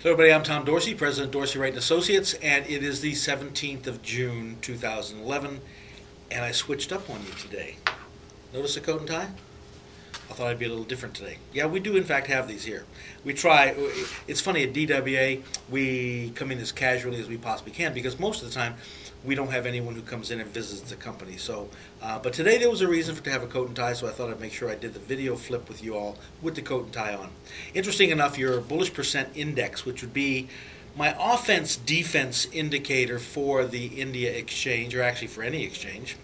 Hello everybody, I'm Tom Dorsey, President of Dorsey Wright & Associates, and it is the 17th of June 2011, and I switched up on you today. Notice the coat and tie? I thought I'd be a little different today. Yeah, we do in fact have these here. We try, it's funny, at DWA we come in as casually as we possibly can because most of the time we don't have anyone who comes in and visits the company. So, but today there was a reason to have a coat and tie, so I thought I'd make sure I did the video flip with you all with the coat and tie on. Interesting enough, your bullish percent index, which would be my offense-defense indicator for the India exchange, or actually for any exchange,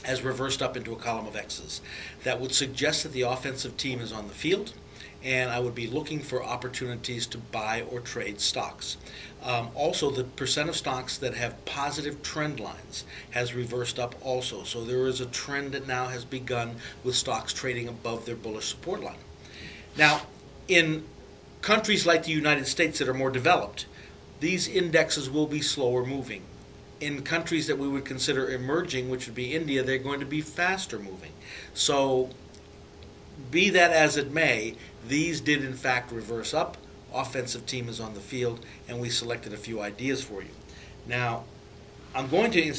has reversed up into a column of X's. That would suggest that the offensive team is on the field, and I would be looking for opportunities to buy or trade stocks. Also, the percent of stocks that have positive trend lines has reversed up also. So there is a trend that now has begun with stocks trading above their bullish support line. Now, in countries like the United States that are more developed, these indexes will be slower moving. In countries that we would consider emerging, which would be India, they're going to be faster moving. So, be that as it may, these did in fact reverse up. Offensive team is on the field, and we selected a few ideas for you. Now, I'm going to,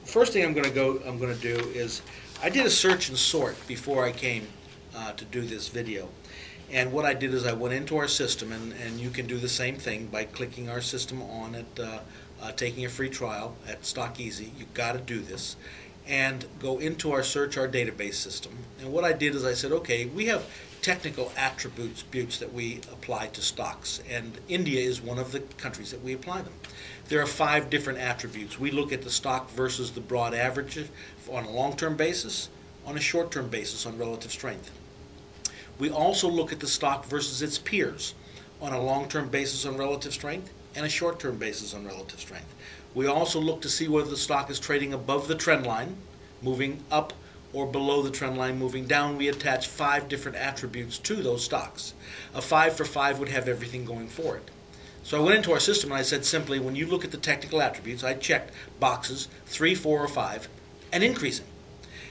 first thing I'm going to do is, I did a search and sort before I came to do this video. And what I did is I went into our system, and you can do the same thing by clicking our system on it, taking a free trial at Stock Easy. You've got to do this. And go into our database system. And what I did is I said, okay, we have technical attributes that we apply to stocks, and India is one of the countries that we apply them. There are 5 different attributes. We look at the stock versus the broad average on a long-term basis, on a short-term basis on relative strength. We also look at the stock versus its peers on a long-term basis on relative strength and a short-term basis on relative strength. We also look to see whether the stock is trading above the trend line, moving up, or below the trend line, moving down. We attach 5 different attributes to those stocks. A 5 for 5 would have everything going for it. So I went into our system and I said simply, when you look at the technical attributes, I checked boxes 3, 4, or 5, and increasing.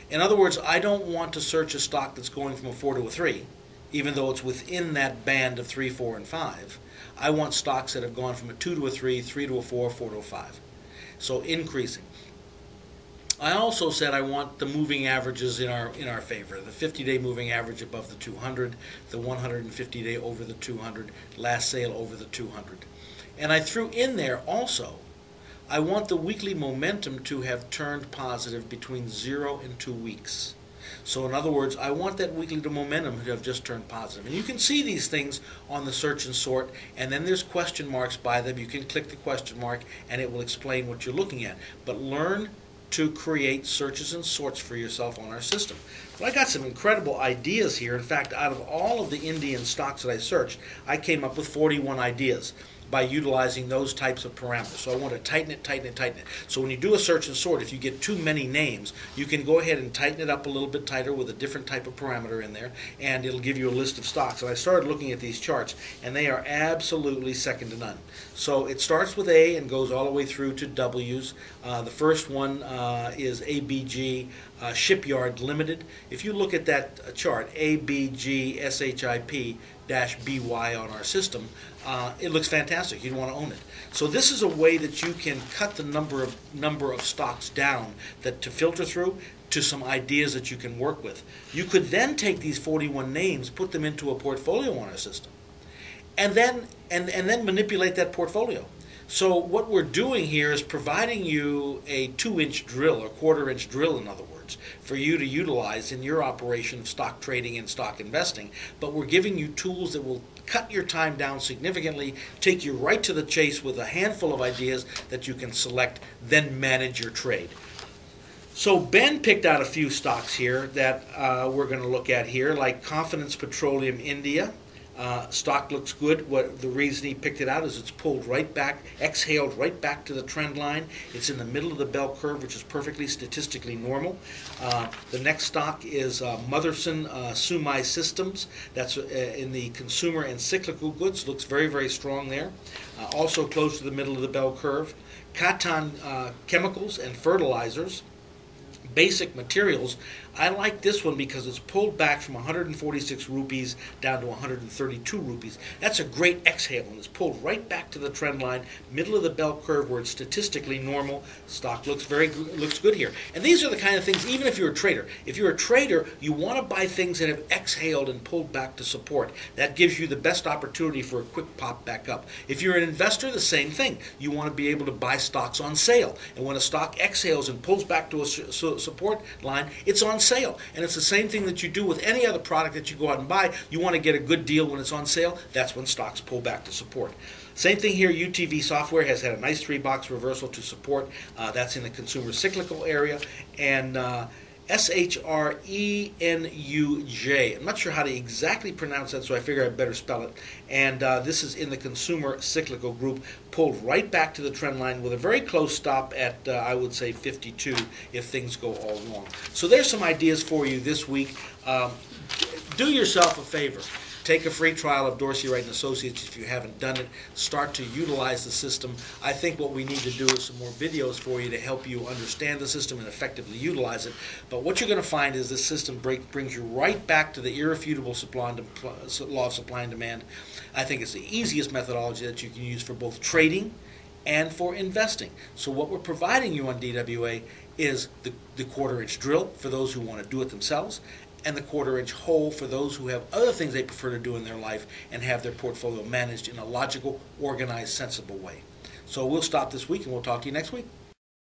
In other words, I don't want to search a stock that's going from a 4 to a 3, even though it's within that band of 3, 4, and 5. I want stocks that have gone from a 2 to a 3, 3 to a 4, 4 to a 5. So increasing. I also said I want the moving averages in our favor. The 50-day moving average above the 200, the 150-day over the 200, last sale over the 200. And I threw in there also, I want the weekly momentum to have turned positive between 0 and 2 weeks. So in other words, I want that weekly momentum to have just turned positive. And you can see these things on the search and sort, and then there's question marks by them. You can click the question mark and it will explain what you're looking at. But learn to create searches and sorts for yourself on our system. Well, I got some incredible ideas here. In fact, out of all of the Indian stocks that I searched, I came up with 41 ideas by utilizing those types of parameters. So I want to tighten it, tighten it, tighten it. So when you do a search and sort, if you get too many names, you can go ahead and tighten it up a little bit tighter with a different type of parameter in there, and it'll give you a list of stocks. And I started looking at these charts, and they are absolutely second to none. So it starts with A and goes all the way through to W's. The first one is ABG Shipyard Limited. If you look at that chart, ABG SHIP-BY on our system, it looks fantastic. You'd want to own it. So this is a way that you can cut the number of stocks down to filter through to some ideas that you can work with. You could then take these 41 names, put them into a portfolio on our system, and then manipulate that portfolio. So what we're doing here is providing you a 2-inch drill, or quarter-inch drill in other words, for you to utilize in your operation of stock trading and stock investing. But we're giving you tools that will cut your time down significantly, take you right to the chase with a handful of ideas that you can select, then manage your trade. So Ben picked out a few stocks here that we're going to look at here, like Confidence Petroleum India. Stock looks good. The reason he picked it out is it's pulled right back, exhaled right back to the trend line. It's in the middle of the bell curve, which is perfectly statistically normal. The next stock is Motherson Sumai Systems. That's in the consumer and cyclical goods. Looks very, very strong there. Also close to the middle of the bell curve. Catan Chemicals and Fertilizers. Basic Materials. I like this one because it's pulled back from 146 rupees down to 132 rupees. That's a great exhale, and it's pulled right back to the trend line, middle of the bell curve where it's statistically normal. Stock looks good here. And these are the kind of things, even if you're a trader, you want to buy things that have exhaled and pulled back to support. That gives you the best opportunity for a quick pop back up. If you're an investor, the same thing. You want to be able to buy stocks on sale. And when a stock exhales and pulls back to a support line, it's on sale. And it's the same thing that you do with any other product that you go out and buy. You want to get a good deal when it's on sale. That's when stocks pull back to support. Same thing here. UTV Software has had a nice 3-box reversal to support. That's in the consumer cyclical area. And SHRENUJ. I'm not sure how to exactly pronounce that, so I figure I'd better spell it. And this is in the consumer cyclical group, pulled right back to the trend line with a very close stop at, I would say, 52 if things go all wrong. So there's some ideas for you this week. Do yourself a favor. Take a free trial of Dorsey, Wright & Associates if you haven't done it. Start to utilize the system. I think what we need to do is some more videos for you to help you understand the system and effectively utilize it. But what you're going to find is this system brings you right back to the irrefutable law of supply and demand. I think it's the easiest methodology that you can use for both trading and for investing. So what we're providing you on DWA is the quarter-inch drill for those who want to do it themselves, and the quarter-inch hole for those who have other things they prefer to do in their life and have their portfolio managed in a logical, organized, sensible way. So we'll stop this week, and we'll talk to you next week.